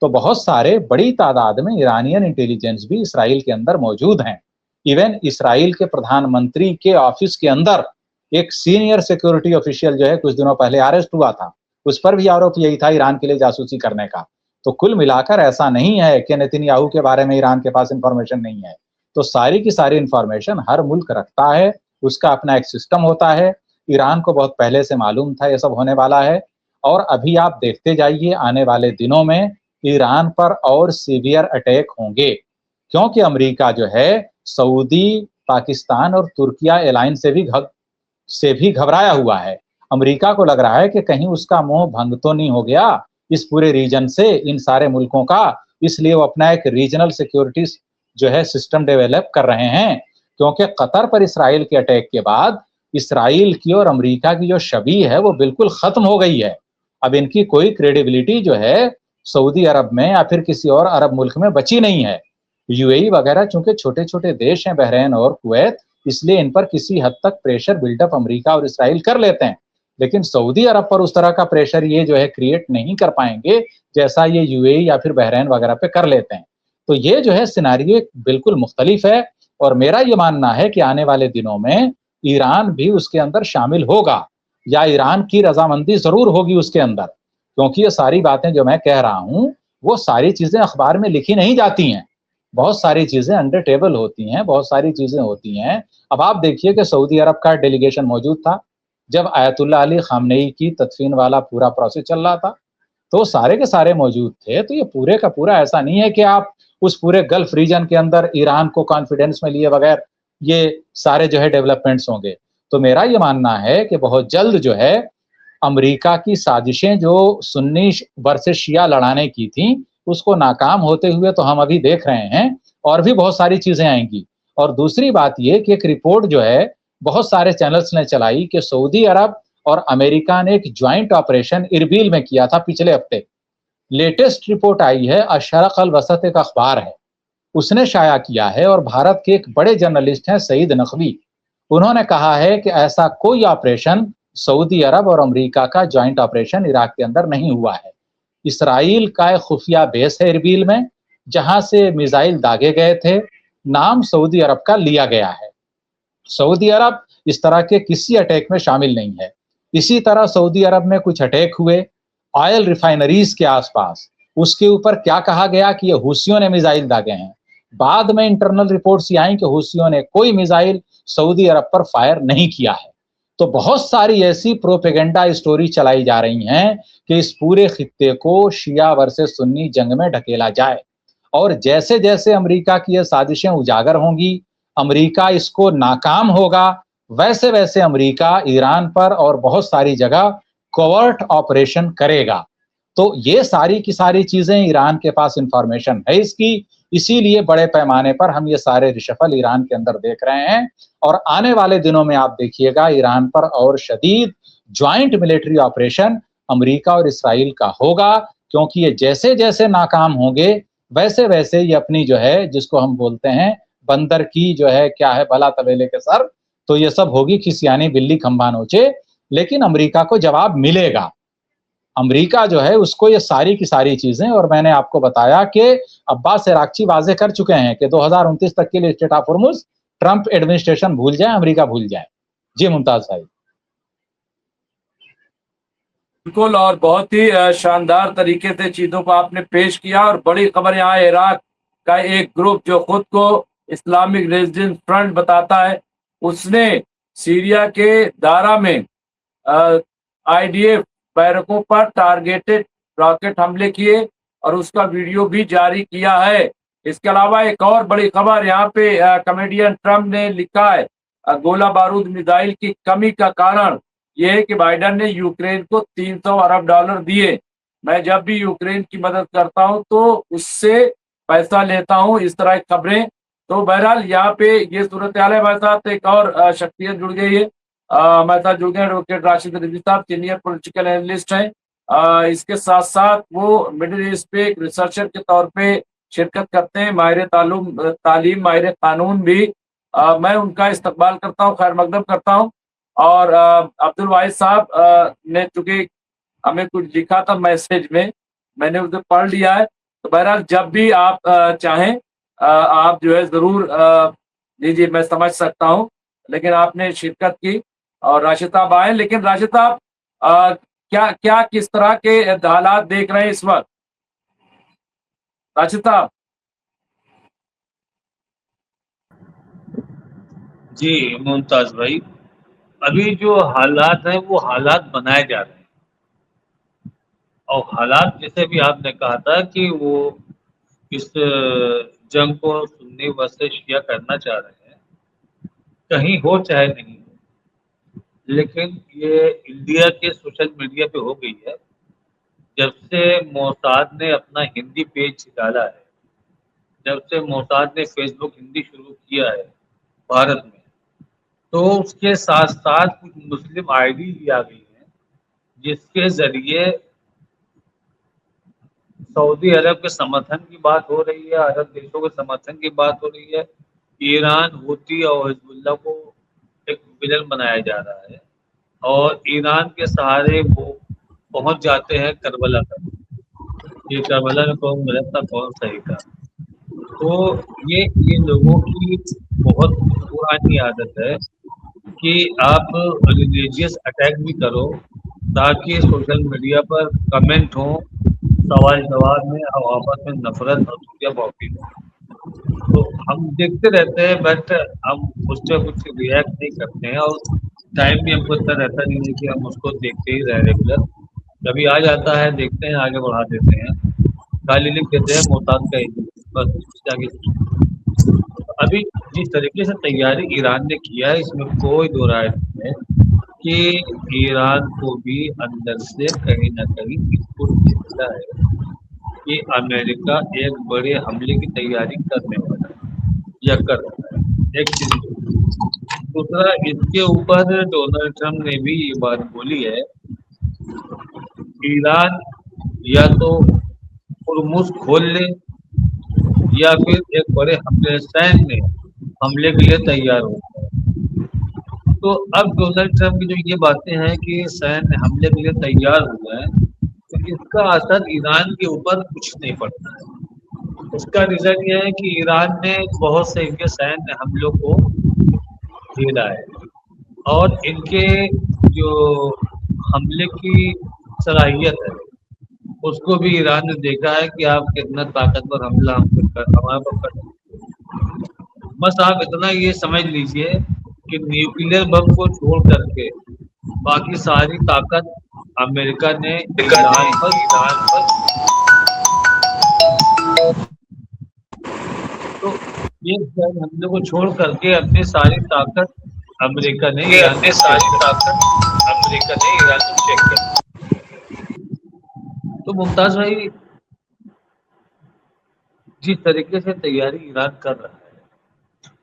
तो बहुत सारे बड़ी तादाद में ईरानियन इंटेलिजेंस भी इसराइल के अंदर मौजूद हैं। इवन इसराइल के प्रधानमंत्री के ऑफिस के अंदर एक सीनियर सिक्योरिटी ऑफिशियल जो है कुछ दिनों पहले अरेस्ट हुआ था, उस पर भी आरोप यही था ईरान के लिए जासूसी करने का। तो कुल मिलाकर ऐसा नहीं है कि नेतन्याहू के बारे में ईरान के पास इंफॉर्मेशन नहीं है। तो सारी की सारी इंफॉर्मेशन हर मुल्क रखता है, उसका अपना एक सिस्टम होता है। ईरान को बहुत पहले से मालूम था ये सब होने वाला है। और अभी आप देखते जाइए आने वाले दिनों में ईरान पर और सीवियर अटैक होंगे, क्योंकि अमेरिका जो है सऊदी, पाकिस्तान और तुर्किया अलायंस से भी घबराया हुआ है। अमेरिका को लग रहा है कि कहीं उसका मुंह भंग तो नहीं हो गया इस पूरे रीजन से, इन सारे मुल्कों का। इसलिए वो अपना एक रीजनल सिक्योरिटी जो है सिस्टम डेवलप कर रहे हैं, क्योंकि कतर पर इसराइल के अटैक के बाद इसराइल की और अमेरिका की जो छवि है वो बिल्कुल खत्म हो गई है। अब इनकी कोई क्रेडिबिलिटी जो है सऊदी अरब में या फिर किसी और अरब मुल्क में बची नहीं है। यूएई वगैरह चूंकि छोटे छोटे देश हैं, बहरीन और कुवैत, इसलिए इन पर किसी हद तक प्रेशर बिल्डअप अमेरिका और इसराइल कर लेते हैं। लेकिन सऊदी अरब पर उस तरह का प्रेशर ये जो है क्रिएट नहीं कर पाएंगे जैसा ये यूएई या फिर बहरीन वगैरह पे कर लेते हैं। तो ये जो है सिनारियो बिल्कुल मुख्तलिफ है। और मेरा ये मानना है कि आने वाले दिनों में ईरान भी उसके अंदर शामिल होगा, या ईरान की रजामंदी जरूर होगी उसके अंदर, क्योंकि ये सारी बातें जो मैं कह रहा हूं वो सारी चीजें अखबार में लिखी नहीं जाती हैं। बहुत सारी चीजें अंडर टेबल होती हैं, बहुत सारी चीजें होती हैं। अब आप देखिए कि सऊदी अरब का डेलीगेशन मौजूद था जब आयतुल्लाह अली खामनेई की तदफीन वाला पूरा प्रोसेस चल रहा था, तो सारे के सारे मौजूद थे। तो ये पूरे का पूरा ऐसा नहीं है कि आप उस पूरे गल्फ रीजन के अंदर ईरान को कॉन्फिडेंस में लिए बगैर ये सारे जो है डेवलपमेंट्स होंगे। तो मेरा ये मानना है कि बहुत जल्द जो है अमेरिका की साजिशें जो सुन्नी वर्सेस शिया लड़ाने की थी उसको नाकाम होते हुए तो हम अभी देख रहे हैं, और भी बहुत सारी चीजें आएंगी। और दूसरी बात ये कि एक रिपोर्ट जो है बहुत सारे चैनल्स ने चलाई कि सऊदी अरब और अमेरिका ने एक ज्वाइंट ऑपरेशन इरबिल में किया था पिछले हफ्ते। लेटेस्ट रिपोर्ट आई है, अशरक अल वसत एक अखबार है, उसने शाया किया है, और भारत के एक बड़े जर्नलिस्ट हैं सईद नकवी, उन्होंने कहा है कि ऐसा कोई ऑपरेशन सऊदी अरब और अमेरिका का ज्वाइंट ऑपरेशन इराक के अंदर नहीं हुआ है। इसराइल का एक खुफिया बेस है इरबिल में, जहां से मिसाइल दागे गए थे, नाम सऊदी अरब का लिया गया है। सऊदी अरब इस तरह के किसी अटैक में शामिल नहीं है। इसी तरह सऊदी अरब में कुछ अटैक हुए ऑयल रिफाइनरीज के आसपास, उसके ऊपर क्या कहा गया कि ये हुसियों ने मिसाइल दागे हैं। बाद में इंटरनल रिपोर्ट्स ये आई कि हुसियों ने कोई मिसाइल सऊदी अरब पर फायर नहीं किया है। तो बहुत सारी ऐसी प्रोपेगेंडा स्टोरी चलाई जा रही हैं कि इस पूरे खित्ते को शिया वर्सेस सुन्नी जंग में ढकेला जाए। और जैसे जैसे अमेरिका की ये साजिशें उजागर होंगी, अमेरिका इसको नाकाम होगा, वैसे वैसे अमेरिका ईरान पर और बहुत सारी जगह कोवर्ट ऑपरेशन करेगा। तो ये सारी की सारी चीजें ईरान के पास इंफॉर्मेशन है इसकी, इसीलिए बड़े पैमाने पर हम ये सारे रिशफल ईरान के अंदर देख रहे हैं। और आने वाले दिनों में आप देखिएगा ईरान पर और शदीद ज्वाइंट मिलिट्री ऑपरेशन अमेरिका और इसराइल का होगा, क्योंकि ये जैसे जैसे नाकाम होंगे वैसे वैसे ये अपनी जो है, जिसको हम बोलते हैं बंदर की जो है क्या है भला तबेले के सर, तो ये सब होगी खिसियानी बिल्ली खंबा नोचे, लेकिन अमेरिका को जवाब मिलेगा। अमेरिका जो है उसको ये सारी की सारी चीजें, और मैंने आपको बताया कि अब्बास इराक्ची वाजे कर चुके हैं कि 2029 तक के लिए state of Hormuz Trump administration भूल जाए, अमेरिका भूल जाए। जी मुमताज भाई। बिल्कुल, और बहुत ही शानदार तरीके से चीजों को आपने पेश किया। और बड़ी खबर यहाँ इराक का एक ग्रुप जो खुद को इस्लामिक रेजिस्टेंस फ्रंट बताता है, उसने सीरिया के दारा में आईडीएफ बैरकों पर टारगेटेड रॉकेट हमले किए और उसका वीडियो भी जारी किया है। इसके अलावा एक और बड़ी खबर यहाँ पे कमेडियन ट्रम्प ने लिखा है, गोला बारूद मिसाइल की कमी का कारण यह है कि बाइडन ने यूक्रेन को 300 अरब डॉलर दिए। मैं जब भी यूक्रेन की मदद करता हूं तो उससे पैसा लेता हूं, इस तरह की खबरें। तो बहरहाल यहाँ पे ये सूरत हाल है। हमारे साथ एक और शख्सियत जुड़ गई है, हमारे साथ जुड़ गए एडवोकेट राशिद रिजवी साहब, सीनियर पॉलिटिकल एनालिस्ट हैं। इसके साथ साथ वो मिडिल ईस्ट पे एक रिसर्चर के तौर पे शिरकत करते हैं, माहिर तालीम, माहिर कानून भी। मैं उनका इस्तकबाल करता हूँ, खैर मकदम करता हूँ। और अब्दुल वाहिद साहब ने चूंकि हमें कुछ लिखा था मैसेज में, मैंने उसे पढ़ लिया है। तो बहरहाल जब भी आप चाहें आप जो है जरूर दीजिए, मैं समझ सकता हूँ, लेकिन आपने शिरकत की और राशिद साहब आए। लेकिन राशिद साहब क्या क्या किस तरह के हालात देख रहे हैं इस वक्त? राशिद साहब। जी मुमताज भाई, अभी जो हालात हैं वो हालात बनाए जा रहे हैं, और हालात जैसे भी आपने कहा था कि वो इस जंग को सुन्नी वर्सेस शिया करना चाह रहे हैं, कहीं हो चाहे नहीं हो, लेकिन ये इंडिया के सोशल मीडिया पे हो गई है। जब से मोसाद ने अपना हिंदी पेज डाला है, जब से मोसाद ने फेसबुक हिंदी शुरू किया है भारत में, तो उसके साथ साथ कुछ मुस्लिम आईडी भी आ गई हैं, जिसके जरिए सऊदी अरब के समर्थन की बात हो रही है, अरब देशों के समर्थन की बात हो रही है। ईरान, हूती और हिजबुल्लाह को एक विलन बनाया जा रहा है, और ईरान के सहारे वो पहुंच जाते हैं करबला तक। ये करबला में कौन गलत था कौन सही था। तो ये लोगों की बहुत पुरानी आदत है कि आप रिलीजियस अटैक भी करो ताकि सोशल मीडिया पर कमेंट हो, सवाल जवाब में और आपस में नफरत और चुटिया बॉक्सी हो। तो हम देखते रहते हैं, बट हम उस पर कुछ रिएक्ट नहीं करते हैं, और टाइम भी हमको इतना रहता नहीं है कि हम उसको देखते ही रहे रेगुलर। कभी आ जाता है, देखते हैं, आगे बढ़ा देते हैं, खाली लिख देते हैं मोहताज का ही, बस इससे आगे कुछ नहीं। तो अभी जिस तरीके से तैयारी ईरान ने किया है, इसमें कोई दो राय नहीं है कि ईरान को भी अंदर से कहीं ना कहीं इसको चिंता है कि अमेरिका एक बड़े हमले की तैयारी करने वाला है या कर रहा है। एक चीज। दूसरा, इसके ऊपर डोनाल्ड ट्रम्प ने भी ये बात बोली है, ईरान या तो हुर्मुज़ खोल ले या फिर एक बड़े हमले सैन्य हमले के लिए तैयार हो जाए। तो अब डोनाल्ड ट्रम्प की जो ये बातें हैं कि सैन्य हमले के लिए तैयार हो जाए, तो इसका असर ईरान के ऊपर कुछ नहीं पड़ता है। उसका रीजन ये है कि ईरान ने बहुत से इनके सैन्य हमलों को झेला है, और इनके जो हमले की सलाहियत है उसको भी ईरान ने देखा है कि आप कितना ताकतवर हमला हमारे पर कर सकते हैं। बस आप इतना ये समझ लीजिए कि न्यूक्लियर बम को छोड़ करके बाकी सारी ताकत अमेरिका ने ईरान पर। तो ایک جنگ حملے کو چھوڑ کر کے اپنی ساری طاقت امریکہ نے کہ ایران اپنے کو چیک ساری کر دی. طاقت امریکہ نے ایران کو چیک کر دی. تو ممتاز بھائی، جس طریقے سے تیاری ایران کر رہا ہے،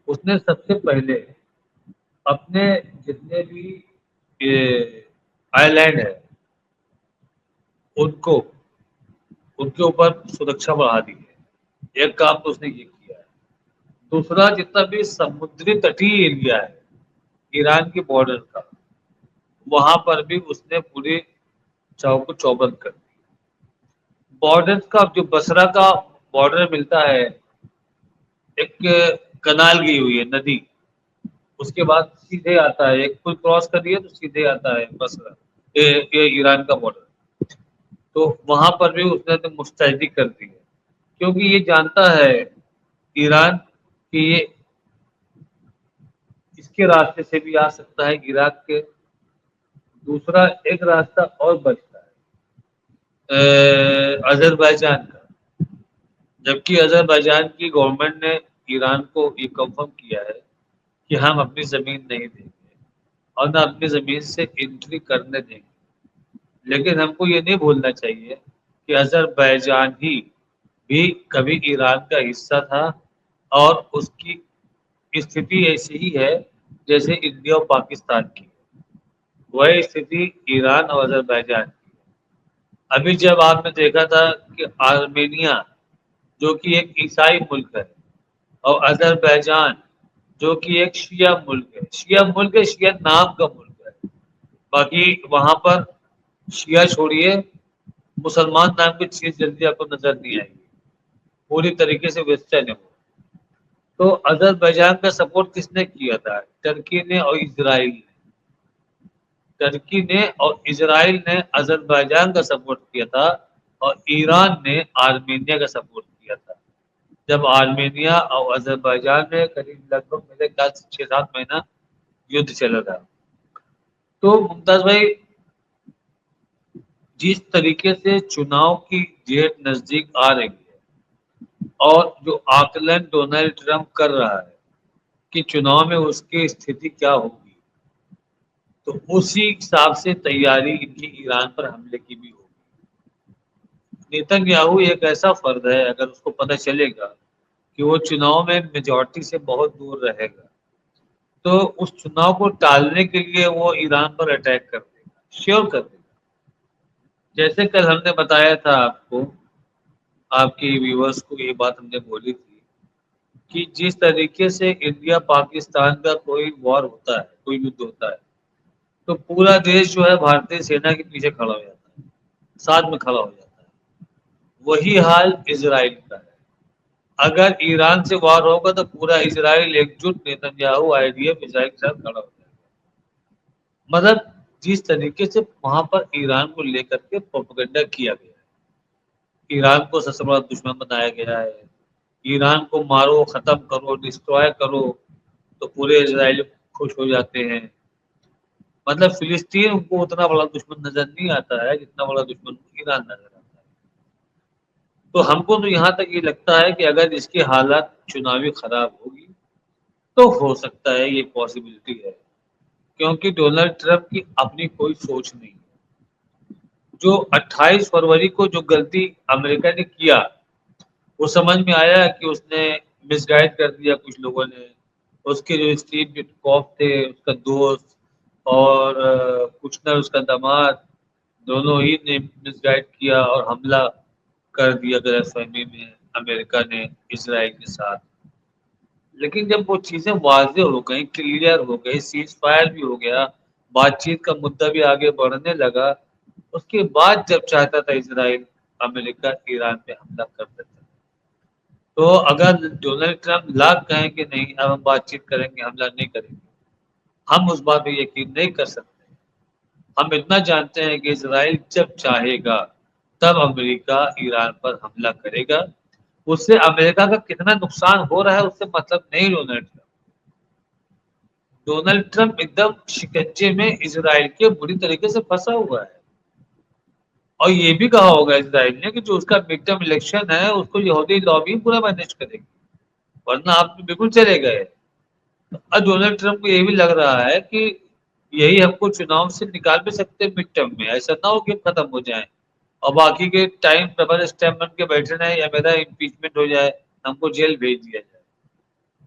اس نے سب سے پہلے اپنے جتنے بھی آئی لینڈ ہے ان کو ان کے اوپر سرکشا بڑھا دی ہے. ایک کام تو اس نے یہ کیا ہے. دوسرا، جتنا بھی سمندری تٹی ایریا ہے ایران کے بارڈر کا، وہاں پر بھی اس نے پوری چوک چوبند کر دی. بارڈر کا جو بصرہ کا بارڈر ملتا ہے، ایک کنال گئی ہوئی ہے، ندی، اس کے بعد سیدھے آتا ہے، ایک پل کراس کریے تو سیدھے آتا ہے بصرہ، یہ ایران کا بارڈر. تو وہاں پر بھی اس نے تو مستعدی کر دی ہے، کیونکہ یہ جانتا ہے ایران کہ یہ اس کے راستے سے بھی آ سکتا ہے عراق کے. دوسرا ایک راستہ اور بچتا ہے آذربائیجان کا، جبکہ آذربائیجان کی گورنمنٹ نے ایران کو یہ کنفرم کیا ہے کہ ہم اپنی زمین نہیں دیں گے اور نہ اپنی زمین سے انٹری کرنے دیں گے. لیکن ہم کو یہ نہیں بھولنا چاہیے کہ آذربائیجان ہی بھی کبھی ایران کا حصہ تھا، اور اس کی استھتی ایسی ہی ہے جیسے انڈیا اور پاکستان کی. وہی استھتی ایران اور آذربائیجان کی. ابھی جب آپ نے دیکھا تھا کہ آرمینیا جو کہ ایک عیسائی ملک ہے، اور آذربائیجان جو کہ ایک شیعہ ملک ہے، شیعہ نام کا ملک ہے، باقی وہاں پر شیعہ چھوڑیے، مسلمان نام کی چیز جلدی آپ کو نظر نہیں آئے گی. پوری طریقے سے ویسٹرن ہے وہ. تو آذربائیجان کا سپورٹ کس نے کیا تھا؟ ترکی نے اور اسرائیل نے. ترکی نے اور اسرائیل نے آذربائیجان کا سپورٹ کیا تھا، اور ایران نے آرمینیا کا سپورٹ کیا تھا. جب آرمینیا اور آذربائیجان میں قریب لگ بھگ میرے خیال سے 6-7 مہینہ یدھ چلا تھا. تو ممتاز بھائی، جس طریقے سے چناؤ کی ڈیٹ نزدیک آ رہی ہے، اور جو آکلن ڈونلڈ ٹرمپ کر رہا ہے کہ چناؤ میں اس کی استھتی کیا ہوگی، تو اسی حساب سے تیاری ان کی ایران پر حملے کی بھی ہوگی. نیتن یاہو ایک ایسا فرد ہے، اگر اس کو پتہ چلے گا کہ وہ چناؤ میں میجورٹی سے بہت دور رہے گا، تو اس چناؤ کو ٹالنے کے لیے وہ ایران پر اٹیک کر دے گا، شیور کر دے گا. جیسے کل ہم نے بتایا تھا آپ کو، آپ کی ویورز کو یہ بات ہم نے بولی تھی کہ جس طریقے سے انڈیا پاکستان کا کوئی وار ہوتا ہے، کوئی یدھ ہوتا ہے، تو پورا دیش جو ہے بھارتی سینا کے پیچھے کھڑا ہو جاتا ہے، ساتھ میں کھڑا ہو جاتا ہے. وہی حال اسرائیل کا ہے. اگر ایران سے وار ہوگا تو پورا اسرائیل ایک جٹ نیتن یاہو IDF اسرائیل کے ساتھ کھڑا ہو جائے گا. مطلب جس طریقے سے وہاں پر ایران کو لے کر کے پروپیگنڈا کیا گیا ہے، ایران کو سب سے بڑا دشمن بنایا گیا ہے، ایران کو مارو، ختم کرو، ڈسٹروائے کرو، تو پورے اسرائیل خوش ہو جاتے ہیں. مطلب فلسطین کو اتنا بڑا دشمن نظر نہیں آتا ہے جتنا بڑا دشمن ایران نظر آتا ہے. تو ہم کو تو یہاں تک یہ لگتا ہے کہ اگر اس کے حالات چناوی خراب ہوگی تو ہو سکتا ہے یہ پاسبلٹی ہے، کیونکہ ڈونلڈ ٹرمپ کی اپنی کوئی سوچ نہیں ہے. جو 28 فروری کو جو غلطی امریکہ نے کیا، وہ سمجھ میں آیا کہ اس نے مس گائیڈ کر دیا کچھ لوگوں نے. اس کے جو اسٹیو وٹکوف تھے، اس کا دوست، اور کچنر اس کا داماد، دونوں ہی نے مس گائیڈ کیا اور حملہ کر دیا غلط فہمی میں امریکہ نے اسرائیل کے ساتھ. لیکن جب وہ چیزیں واضح ہو گئی، کلیئر ہو گئی، سیز فائر بھی ہو گیا، بات چیت کا مدعا بھی آگے بڑھنے لگا، اس کے بعد جب چاہتا تھا اسرائیل، امریکہ ایران پہ حملہ کر دیتا. تو اگر ڈونلڈ ٹرمپ لاکھ کہیں کہ نہیں اب ہم بات چیت کریں گے، حملہ نہیں کریں گے، ہم اس بات پہ یقین نہیں کر سکتے. ہم اتنا جانتے ہیں کہ اسرائیل جب چاہے گا تب امریکہ ایران پر حملہ کرے گا. اس سے امریکہ کا کتنا نقصان ہو رہا ہے اس سے مطلب نہیں. ڈونلڈ ٹرمپ ایک دم شکنجے میں اسرائیل کے بری طریقے سے پھنسا ہوا ہے. اور یہ بھی کہا ہوگا اسرائیل نے کہ جو اس کا مڈ ٹرم الیکشن ہے اس کو یہودی لابی پورا مینج کرے گی. ورنہ آپ بالکل چلے گئے. اب ڈونلڈ ٹرمپ کو یہ بھی لگ رہا ہے کہ یہی ہم کو چناؤ سے نکال بھی سکتے ہیں مڈ ٹرم میں. ایسا نہ ہو کہ ختم ہو جائیں اور باقی کے ٹائم ڈبل اسٹیمپ بن کے بیٹھے رہے یا میرا امپیچمنٹ ہو جائے, ہم کو جیل بھیج دیا جائے.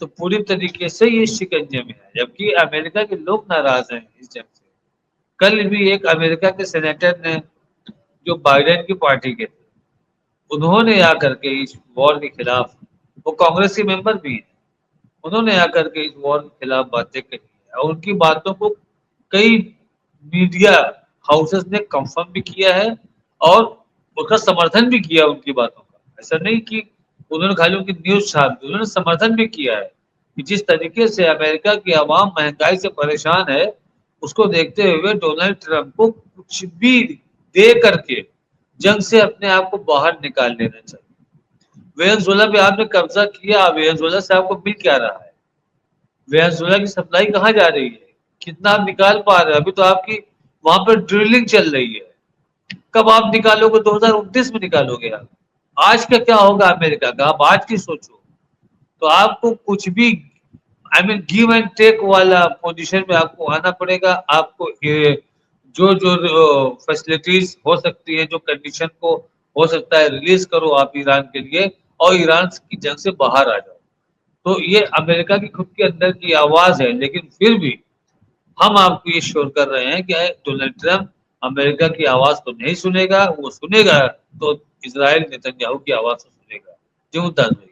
تو پوری طریقے سے یہ شکنجے میں ہے, جبکہ امریکہ کے لوگ ناراض ہیں اس جنگ سے. کل بھی ایک امریکہ کے سینیٹر نے جو بائیڈن کی پارٹی کے تھے, انہوں نے آ کر کے اس وار کے خلاف, وہ کانگریس کے ممبر بھی ہیں, انہوں نے آ کر کے اس وار کے خلاف باتیں کہی ہیں اور ان کی باتوں کو کئی میڈیا ہاؤسز نے کنفرم بھی کیا ہے اور اس کا سمرتھن بھی کیا ان کی باتوں کا. ایسا نہیں کہ انہوں نے خالی ان کی نیوز چھاپ دی, انہوں نے سمرتھن بھی کیا ہے کہ جس طریقے سے امریکہ کی عوام مہنگائی سے پریشان ہے, اس کو دیکھتے ہوئے ڈونلڈ ٹرمپ کو کچھ بھی دے کر کے جنگ سے اپنے آپ کو باہر نکال لینا چاہیے. وینزویلا پہ آپ نے قبضہ کیا, وینزویلا سے آپ کو مل کیا رہا ہے؟ وینزویلا کی سپلائی کہاں جا رہی ہے؟ کتنا آپ نکال پا رہے ہیں؟ ابھی تو آپ کی وہاں پہ ڈرلنگ چل رہی ہے. کب آپ نکالو گے؟ 2029 میں نکالو گے آپ. آج کا کیا ہوگا امریکہ کا, آپ آج کی سوچو. تو آپ کو کچھ بھی گیو اینڈ ٹیک والا پوزیشن میں آپ کو آنا پڑے گا. آپ کو جو فیسلٹیز ہو سکتی ہے, جو کنڈیشن کو ہو سکتا ہے ریلیز کرو آپ ایران کے لیے, اور ایران کی جنگ سے باہر آ جاؤ. تو یہ امریکہ کی خود کے اندر کی آواز ہے, لیکن پھر بھی ہم آپ کو یہ شور کر رہے ہیں کہ ڈونلڈ ٹرمپ امریکہ کی آواز تو نہیں سنے گا, وہ سنے گا تو اسرائیل نیتنیاہو کی آواز تو سنے گا. جو ممتاز بھائی.